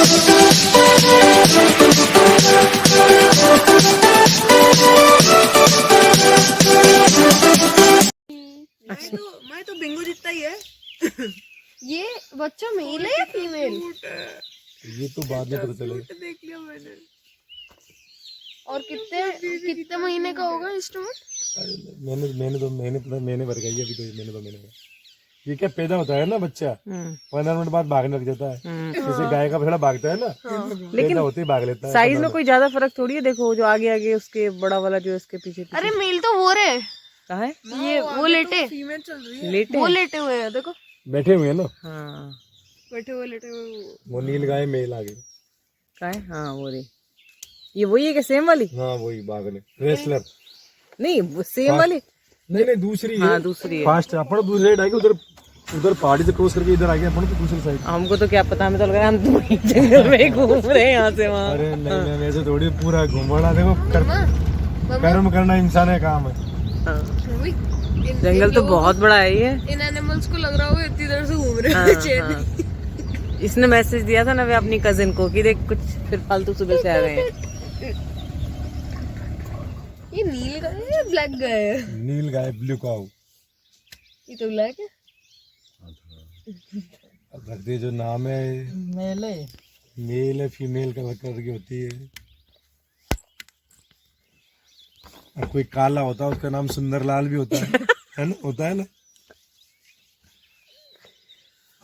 मैं तो बिंगो जितना ही है। ये बच्चा मेल है या फीमेल? ये तो बाद में पता चलेगा। देख लिया मैंने। और कितने महीने का होगा एस्टिमेट? मैंने भर गई अभी तो मैंने 2 महीने का। ये क्या पैदा होता है ना बच्चा 15 मिनट बाद भागने लग जाता है। जैसे गाय का बछड़ा भागता है ना, लेकिन होते ही भाग लेता है। साइज में कोई ज्यादा फर्क थोड़ी है। देखो जो आगे आगे उसके बड़ा वाला जो इसके पीछे पीछे। अरे मेल तो वो रहे। कहाँ है ये वो लेटे फीमेल चल रही है। लेटे वो लेटे हुए हैं देखो, बैठे हुए हैं ना। हाँ बैठे हुए लेटे हुए वो नील गाय मेल आगे। कहाँ है? हाँ वो रे, ये वही है क्या सेम वाली? हाँ वही भागने रेसलर। नहीं वो सेम वाली नहीं दूसरी है। हाँ दूसरी है। फास्ट अपन दूसरी साइड आगे, उधर पहाड़ी से क्रॉस करके इधर आ गए अपन तो दूसरी साइड। हमको तो क्या पता, हमें तो लग रहा है हम तो वहीं जंगल में ही घूम रहे हैं यहाँ से वहाँ। अरे नहीं ऐसे थोड़ी पूरा घूमना। देखो कर्म करना इंसान का काम है। हाँ। जंगल तो बहुत बड़ा है ये। इन एनिमल्स को लग रहा होगा इतनी देर से घूम रहे हाँ, हैं। हाँ। इसने मैसेज दिया था ना वे अपनी कजिन को कि देख कुछ फिर फालतू सुबह से आ गए हैं। ये नील गाय है या ब्लैक गाय है? नील गाय ब्लू काऊ। ये तो ब्लैक है। अब रख दे जो नाम है मेल है फीमेल का कलर की होती है। और कोई काला होता है उसका नाम सुंदरलाल भी होता है ना, होता है ना।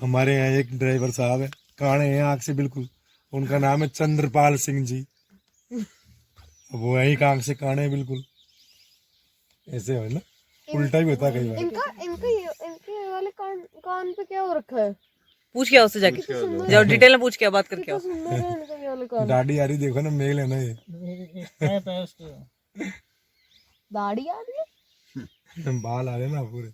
हमारे यहाँ एक ड्राइवर साहब है, काणे हैं आंख से बिल्कुल, उनका नाम है चंद्रपाल सिंह जी। वो यही आंख से काणे हैं बिल्कुल। ऐसे है ना, उल्टा भी होता है कई बार। इनके वाले कान पे क्या हो रखा है? पूछ क्या उससे जाके, जाओ डिटेल में पूछ क्या बात करके आओ। सुंदर है इनके वाले कान। दाढ़ी आ रही देखो ना, मेल है ना ये। दाढ़ी आ रही है, बाल आ रहे ना पूरे।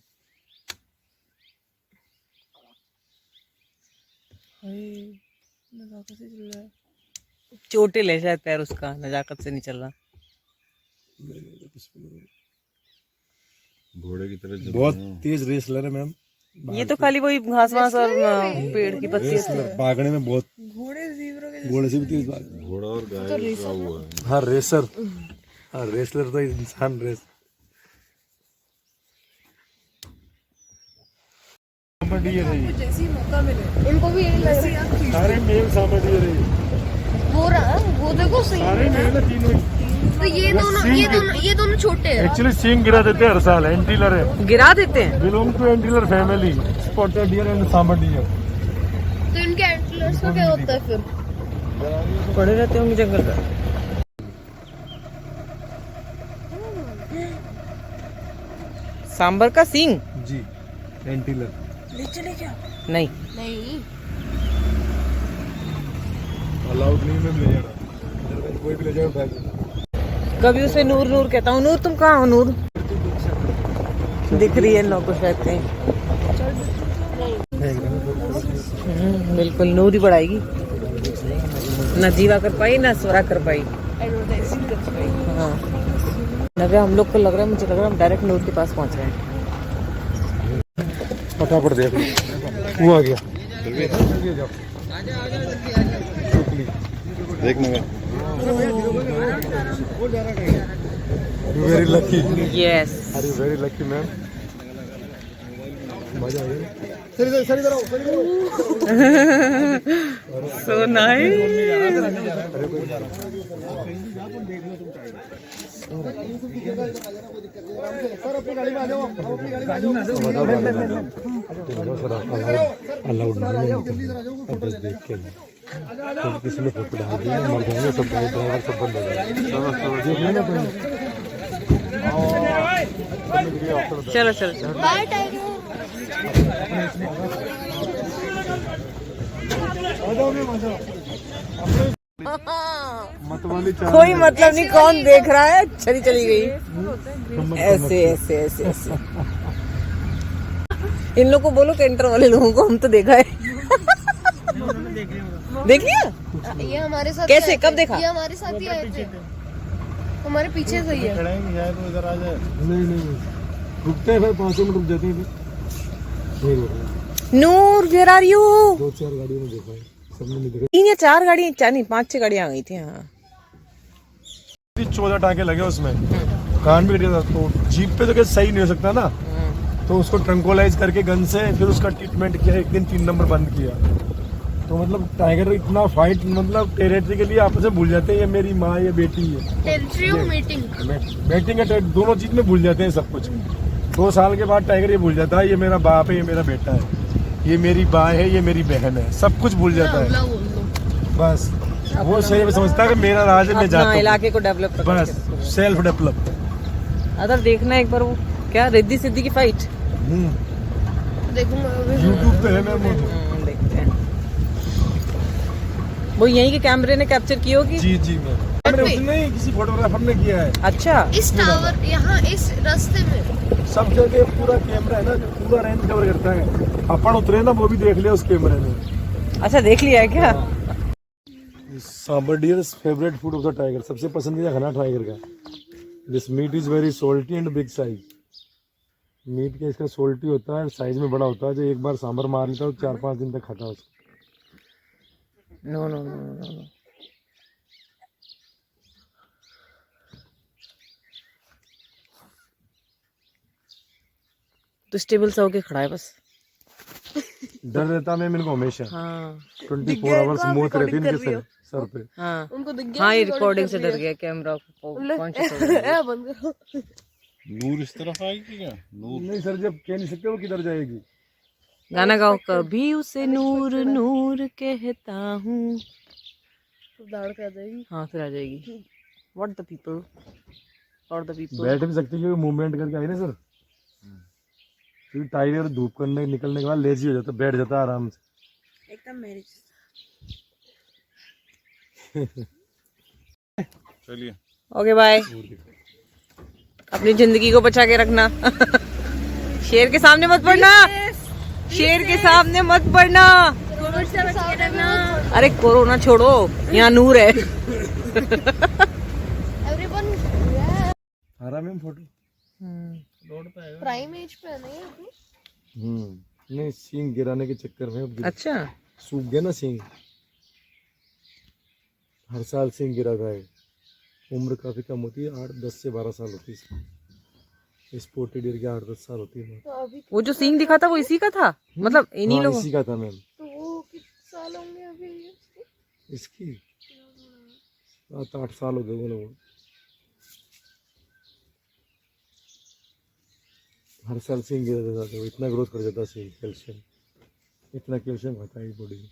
चोटिल है शायद पैर उसका, नजाकत से नहीं चल रहा। घोड़े की तरह बहुत तेज रेसलर है मैम। ये तो खाली वही घास वास और पेड़ की पत्ती है। भागने में बहुत, घोड़े से भी तेज भाग। घोड़ा और गाय का हुआ है। हाँ रेसर, हाँ रेसलर तो इंसान रेस। जैसी मौका मिले इनको भी यही लग रहा है। सारे मेल सामने रही। वो रहा, वो देखो सही सारे मेल है, 3 तो ये दोनों छोटे हैं। एक्चुअली सींग गिरा देते हैं हर साल। एंटीलर है, गिरा देते हैं। Belong to antler family, spotted deer and sambar deer. तो इनके एंटलर्स का क्या होता है फिर? पड़े रहते होंगे जंगल में। सांबर का सींग जी एंटीलर। नहीं नहीं, अलाउड नहीं मैं ले जा रहा, कोई भी ले जाओ। कभी उसे नूर नूर कहता हूँ। नूर तुम कहाँ हो? नूर दिख रही है लोगों को शायद कहीं। बिल्कुल नूर ही बढ़ाएगी। ना जीवा कर पाई ना स्वरा कर पाई। हाँ नव्या, हम लोग को लग रहा है, मुझे लग रहा है हम डायरेक्ट नूर के पास पहुँच रहे हैं। फटाफट देख वो आ गया। देखने में वेरी लकी। यस अरे वेरी लकी मैम। मजा आ गया। So nice. अलाउड नहीं है, बस देख के तो किसी ने फोटो डाल दिया, मर जाएंगे सब। ड्राइवर सब बंद हो जाएंगे। चलो चलो चलो। Bye tiger. कोई मतलब नहीं, कौन देख रहा है। चली गई ऐसे ऐसे ऐसे ऐसे। इन लोगों को बोलो कैंटर वाले लोगों को, हम तो देखा है। देख लिया ये हमारे साथ कैसे, कब देखा? ये हमारे साथ ही आए थे, हमारे पीछे से ही है। इधर आ जाए। नहीं रुकते हैं, फिर 5 मिनट रुक जाते हैं। फिर नूर वेयर आर यू? 2-4 गाड़ियों में देखा है, सबने नहीं देखा। 3 या 4 गाड़ियां, 4 नहीं 5-6 गाड़ियां आ गई थी। हाँ 14 टाँके लगे उसमें, कान भी कट गया था। तो जीप पे तो क्या सही नहीं हो सकता ना, तो उसको ट्रंकोलाइज करके गन से फिर उसका ट्रीटमेंट किया, एक दिन 3 नंबर बंद किया। तो मतलब टाइगर इतना फाइट, मतलब टेरिटरी के लिए आपस में भूल जाते हैं, ये मेरी माँ ये बेटी है, टेरिटरी और मीटिंग। बैटिंग है, दोनों चीज में भूल जाते हैं सब कुछ। 2 साल के बाद टाइगर ये भूल जाता है, ये मेरा बाप है, ये मेरा बेटा है, ये मेरी माँ है, ये मेरी बहन है, सब कुछ भूल जाता है। बस वो सही में समझता है कि मेरा राज है, मैं जाता अपना हूँ, इलाके को डेवलप कर। बस सेल्फ डेवलप। अगर देखना एक बार वो क्या रिद्धि सिद्धि की फाइट देखूंगा अभी। यूट्यूब पे है मैम वो। देखते हैं। वो यहीं के कैमरे ने कैप्चर की होगी। जी जी मैम, उसने नहीं, किसी फोटोग्राफर ने किया है। अच्छा इस टावर यहाँ इस रास्ते में सब जगह पूरा कैमरा है ना, जो पूरा रेंज कवर करता है। अपन उतरे ना, वो भी देख लिया उस कैमरे में। अच्छा देख लिया है क्या? Sambar deer favourite food of the tiger, सबसे पसंदीदा खाना टाइगर का। This meat is very salty and big size. Meat का इसका सोल्टी होता है, साइज में बड़ा होता है। जो एक बार सांबर मार लेता है तो 4-5 दिन तक खाता है उसको। No no no no no. तो स्टेबल सा होके खड़ा है बस। डर रहता मैं इनको हमेशा। हाँ 24 आवर्स मौत रहती है इनके सर पे। हाँ उनको दिख गया। हाँ ये रिकॉर्डिंग से डर गया कैमरा कॉन्शियस हो गया। बंद करो। नूर इस तरफ आएगी क्या? नूर नहीं सर, जब कह नहीं सकते वो किधर जाएगी। गाना गाओ। कभी उसे नूर नूर कहता हूँ। दाड़ कर देगी। हाँ फिर आ जाएगी। व्हाट द पीपल और द पीपल। बैठ भी सकती है, मूवमेंट करके आई ना सर। फिर टाइगर धूप करने निकलने के बाद लेजी हो जाता, बैठ जाता आराम से। एकदम मेरी चलिए। Okay bye. अपनी जिंदगी को बचा के रखना। शेर के सामने मत पड़ना, शेर के सामने मत पड़ना। कोविड से बच के रहना। अरे कोरोना छोड़ो, यहाँ नूर है। एवरीवन आराम है फोटो। प्राइम एज पे है नहीं अभी। नहीं, सींग गिराने के चक्कर में अब अच्छा सूख गया ना सींग। हर साल सींग गिरा था। उम्र काफी कम होती है, 8-10 से 12 साल होती है। स्पॉटेड डियर की 8-10 साल होती है। तो अभी वो जो सींग दिखा था वो इसी का था, मतलब इन्हीं हाँ, लोगों। इसी का था मैम। तो वो कितने साल होंगे अभी इसकी 7-8 साल हो गए वो। हर साल सींग गिरा जाता है, इतना ग्रोथ कर जाता है सींग। कैल्शियम, इतना कैल्शियम खाता है बॉडी में।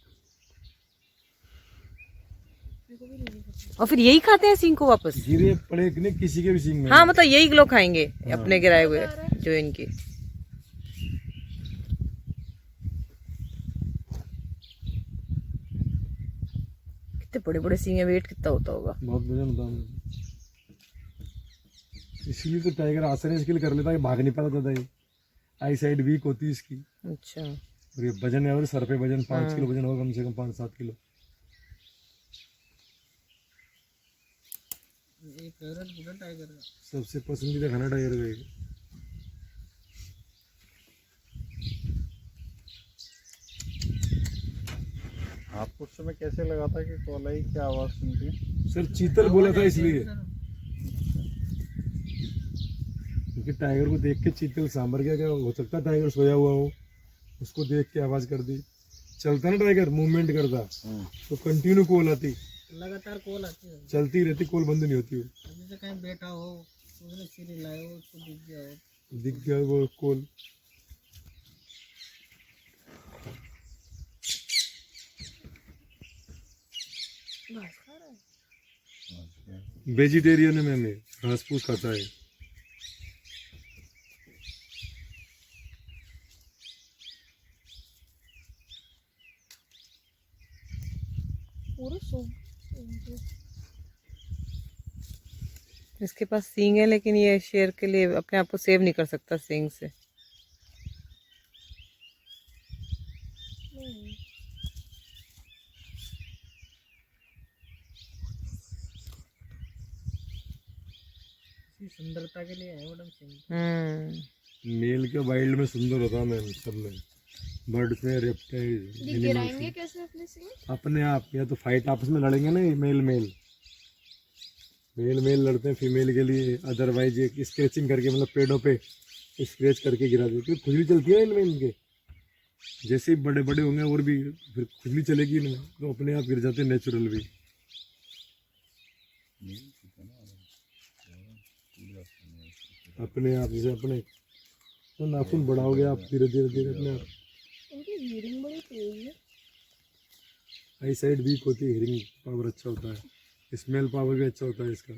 और फिर यही खाते हैं सींग को वापस। गिरे पड़े कि नहीं किसी के भी सींग में। हाँ मतलब यही लोग खाएंगे अपने गिराए हुए जो इनके। कितने बड़े बड़े सींग है, वेट कितना होता होगा। बहुत वजन होता है। इसलिए तो टाइगर आसानी इसके लिए कर लेता है कि भाग नहीं पाता था। ये आई साइड वीक होती है इसकी। अच्छा और ये वजन है, और सर पे वजन 5 किलो वजन होगा, कम से कम 5-7 किलो। सबसे पसंदीदा खाना टाइगर का है। आपको उस समय कैसे लगा था कि कोलाई की आवाज सुनती है? सर चीतल बोला था इसलिए, क्योंकि टाइगर को देख के चीतल सांबर गया। क्या हो सकता है टाइगर सोया हुआ हो, उसको देख के आवाज कर दी। चलता ना टाइगर, मूवमेंट करता तो कंटिन्यू कॉल आती, लगातार कॉल आती है। चलती रहती, कॉल बंद नहीं होती। जैसे कहीं बैठा हो, उसने सिर हिलाया हो, उसको दिख गया हो। वो कॉल। वेजिटेरियन है मैम, घास फूस खाता है। इसके पास सींग है लेकिन ये शेर के लिए अपने आप को सेव नहीं कर सकता सींग से। सुंदरता के लिए है मैडम सिंह। मेल के वाइल्ड में सुंदर होता है मैम, सब में। बर्ड्स में रेप्टाइल गिराएंगे कैसे अपने से? अपने आप, या तो फाइट आपस में लड़ेंगे ना, मेल मेल लड़ते हैं फीमेल के लिए, अदरवाइज एक स्केचिंग करके मतलब पेड़ों पे स्क्रेच करके गिरा देते हैं। खुजली चलती है इनमें, इनके जैसे ही बड़े बड़े होंगे और भी फिर खुजली चलेगी इनमें, तो अपने आप गिर जाते हैं नेचुरल भी। अपने आप जैसे अपने तो नाखून बढ़ाओगे आप धीरे धीरे धीरे अपने आप। इनकी हीरिंग बड़ी तेज है। आई साइड वीक होती है, हियरिंग पावर अच्छा होता है, स्मेल पावर भी अच्छा होता है इसका।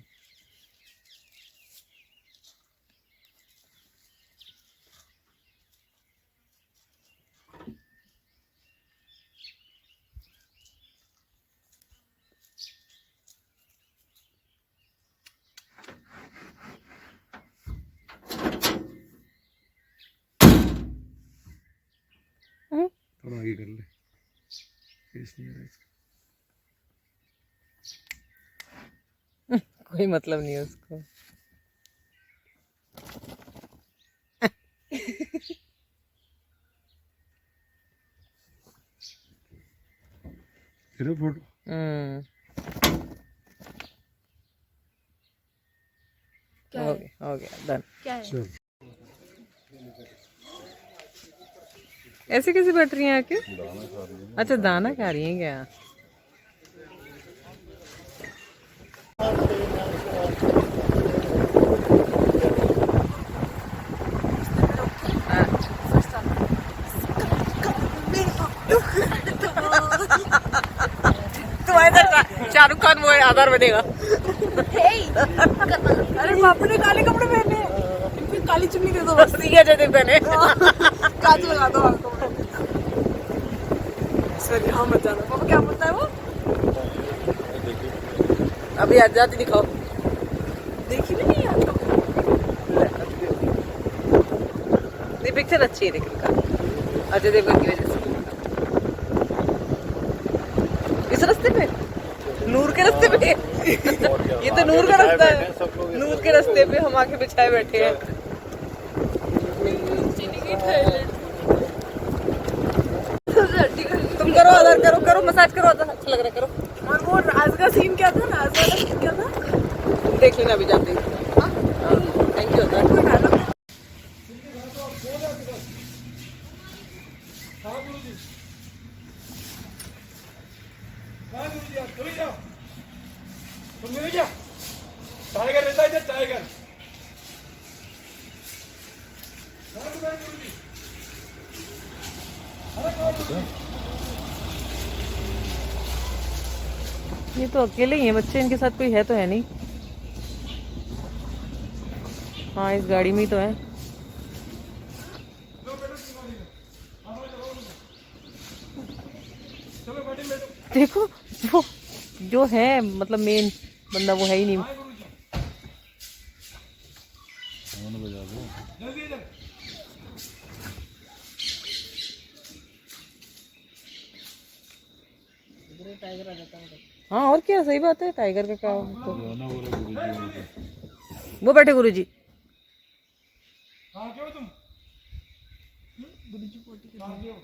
थोड़ा आगे कर ले, फेस नहीं आ रहा इसका। कोई मतलब नहीं है उसको। तेरे फोटो हो गया डन। क्या है? चल ऐसे कैसे बैठ रही हैं आके? अच्छा दाना खा रही हैं क्या? तुम्हारे शाहरुख खान वो आधार बनेगा। अरे बाप ने काले कपड़े पहने हैं, इनकी काली चुन्नी दे दो बस, ठीक है जैसे पहने। काज लगा दो आपको। सर यहाँ मत जाना। पापा क्या बोलता है वो? अभी आज जाती दिखाओ। देखी भी नहीं आपको? ये पिक्चर अच्छी है लेकिन का अजय देवगन की वजह से। इस रास्ते पे, नूर के रास्ते पे ये तो नूर का रास्ता है। नूर के रास्ते पे हम आके बिछाए बैठे हैं। तुम करो आधार, करो मसाज करो, आधार अच्छा लग रहा है, करो। और वो राज का सीन क्या था? राज वाला सीन क्या था? देख लेना अभी जाते ही। Thank you Aadhar. टाइगर रहता है टाइगर। ये तो अकेले ही हैं बच्चे, इनके साथ कोई है तो है नहीं। हाँ इस गाड़ी में ही तो है। देखो वो जो है मतलब मेन बंदा वो है ही नहीं। हाँ और क्या, सही बात है। टाइगर का क्या तो वो बैठे गुरुजी।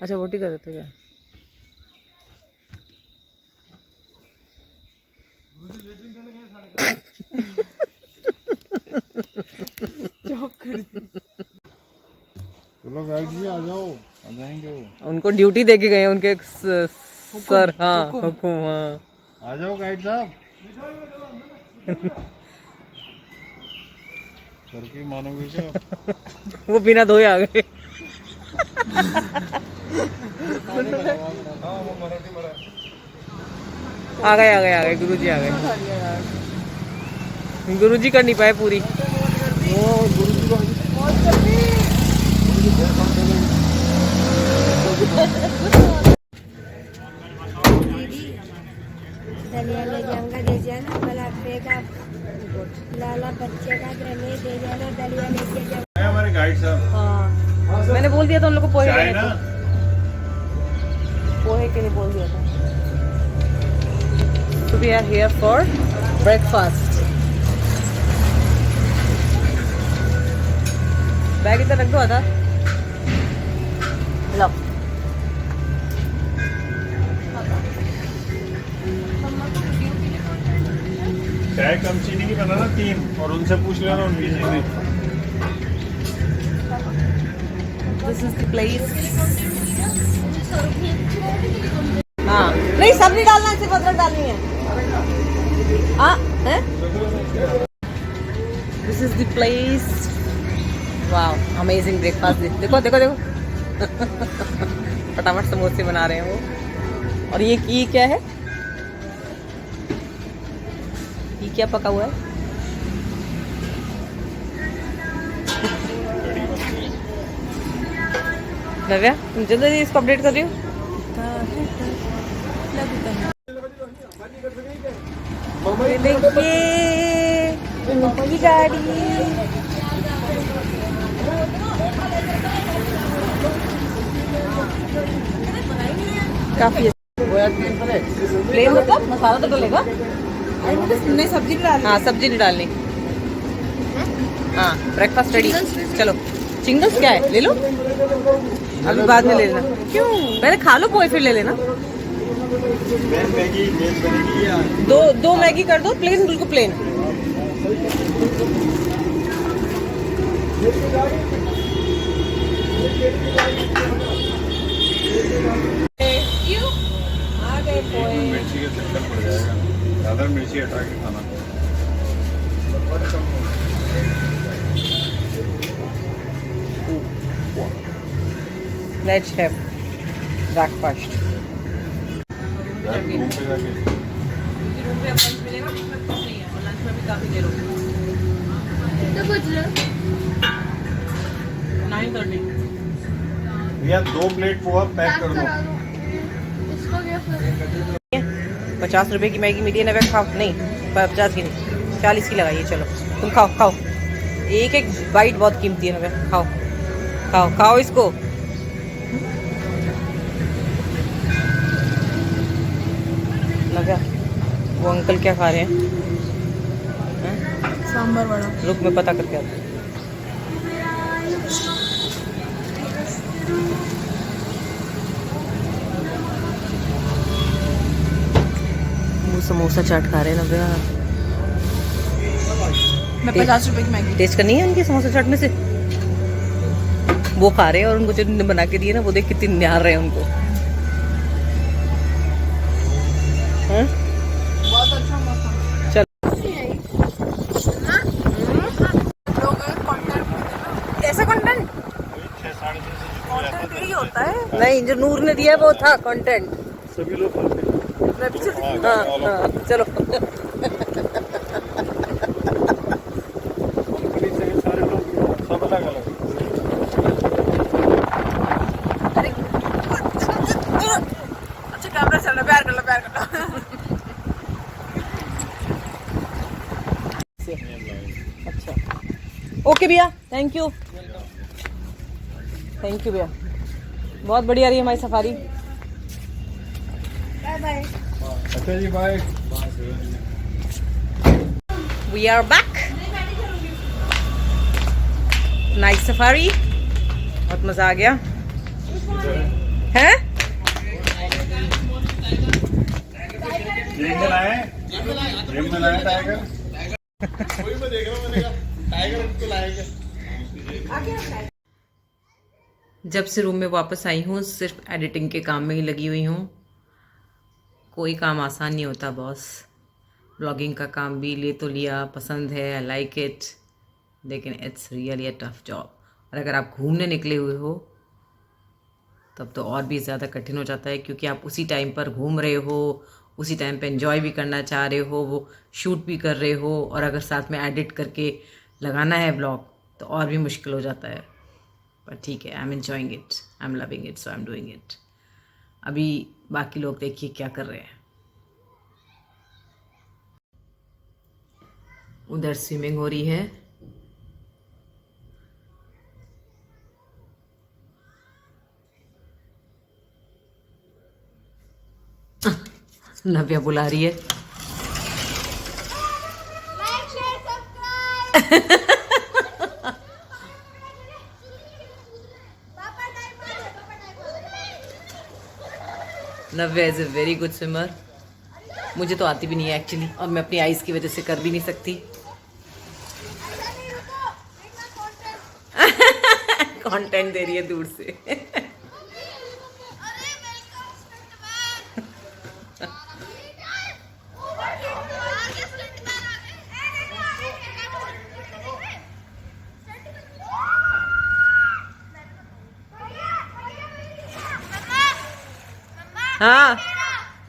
अच्छा वोटी कर देते क्या? चलो गाइड जी आ जाओ, आ जाएंगे वो। उनको ड्यूटी दे के गए उनके सर। हाँ हुकुम। हाँ आ जाओ गाइड साहब। सर की मानोगे क्या? वो बिना धोए आ गए। आ गए गुरुजी आ गए। गुरुजी कर नहीं पाए पूरी। दलिया ले जाऊंगा, दे जाना गुलाबे का लाला बच्चे का ग्रेनेड दे जाना, दलिया लेके जाऊंगा। हमारे गाइड साहब। हाँ मैंने बोल दिया था उन लोग को पोहे चाय लेने ना? को। पोहे के लिए बोल दिया था। So we are here for breakfast. Bag इधर रख दो आधा। लो चाय कम चीनी की बनाना 3 और उनसे पूछ लेना उनकी चीनी। This is the place. हाँ नहीं सब नहीं डालना है, सिर्फ अदरक डालनी है। हाँ है। This is the place. वाह अमेजिंग ब्रेकफास्ट। देखो देखो देखो फटाफट समोसे बना रहे हैं वो। और ये क्या है? ये क्या पका हुआ है? नव्या तुम जल्दी इसको अपडेट कर रही हो? देखिए उनकी गाड़ी। काफी प्लेन मतलब मसाला तो डलेगा। नहीं सब्जी नहीं डाली। हाँ सब्जी नहीं डालनी। हाँ ब्रेकफास्ट रेडी। चलो चिंगल्स क्या है ले लो, अभी बाद में ले लेना। क्यों? पहले खा लो पोए फिर ले लेना। दो मैगी कर दो प्लेन, बिल्कुल प्लेन। आ गए पोए। मिर्ची का चक्कर पड़ जाएगा, ज़्यादा मिर्ची हटा के खाना। Let's have breakfast. रूम पे जाके रूम पे अब लंच मिलेगा, बीच में कुछ नहीं है और लंच में भी काफी देर हो गई। 9:30। भैया 2 प्लेट पोहा पैक कर दो। 50 रुपए की मैगी मिली है ना, खाओ। नहीं 50 की नहीं 40 की लगाइए। चलो तुम खाओ खाओ, एक एक बाइट बहुत कीमती है ना। खाओ खाओ खाओ इसको। लगा वो अंकल क्या खा रहे हैं? सांभर वड़ा। रुक मैं पता करके आता हूँ। वो समोसा चाट खा रहे हैं ना। मैं 50 रुपए की मैगी। टेस्ट करनी है उनकी समोसा चाट में से। वो खा रहे हैं और उनको जो उन्होंने बना के दिए ना वो देख कितनी निहार रहे हैं उनको। हैं? बहुत अच्छा मौसम। चल ऐसा कंटेंट 6-6:30 यही होता है। नहीं जो नूर ने दिया वो था कंटेंट। सभी लोग खाते हैं। मैं भी चल। हाँ हाँ चलो सारे लोग सब अलग अलग। अच्छा कैमरा चल रहा, प्यार कर लो प्यार कर लो। अच्छा ओके भैया थैंक यू। थैंक यू भैया, बहुत बढ़िया रही हमारी सफारी। अच्छा जी bye. We are back. Night safari, बहुत मजा आ गया है। गेम में लाए टाइगर। वही मैं देख रहा हूँ, मैंने कहा टाइगर उनको लाएगा। जब से रूम में वापस आई हूँ सिर्फ एडिटिंग के काम में ही लगी हुई हूँ। कोई काम आसान नहीं होता बॉस। ब्लॉगिंग का काम भी ले तो लिया, पसंद है, आई लाइक इट, लेकिन it's really a tough job. और अगर आप घूमने निकले हुए हो तब तो और भी ज़्यादा कठिन हो जाता है, क्योंकि आप उसी टाइम पर घूम रहे हो, उसी टाइम पे एंजॉय भी करना चाह रहे हो, वो शूट भी कर रहे हो, और अगर साथ में एडिट करके लगाना है ब्लॉग तो और भी मुश्किल हो जाता है। पर ठीक है, I am enjoying it, I am loving it, so I am doing it. अभी बाकी लोग देखिए क्या कर रहे हैं। उधर स्विमिंग हो रही है, नव्या बुला रही है। Navya is a very good swimmer. मुझे तो आती भी नहीं है एक्चुअली, और मैं अपनी आइज की वजह से कर भी नहीं सकती। कंटेंट दे रही है दूर से। हाँ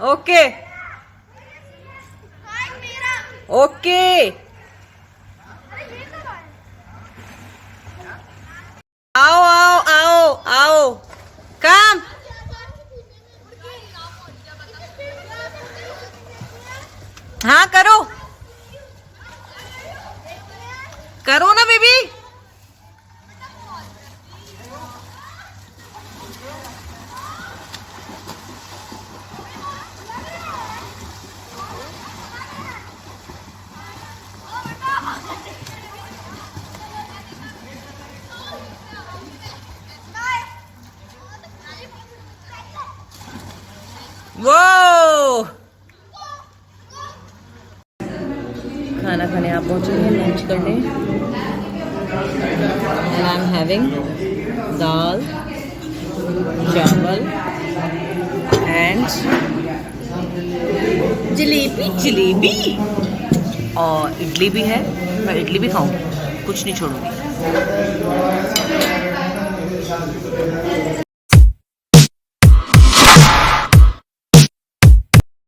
ओके ओके। आओ आओ आओ आओ, कम। हाँ करो करो ना बेबी। वो खाना खाने आप पहुंचे हैं, लंच करने। एंड आई एम हैविंग दाल चावल एंड जलेबी और इडली भी है। मैं इडली भी खाऊंगी, कुछ नहीं छोड़ूंगी।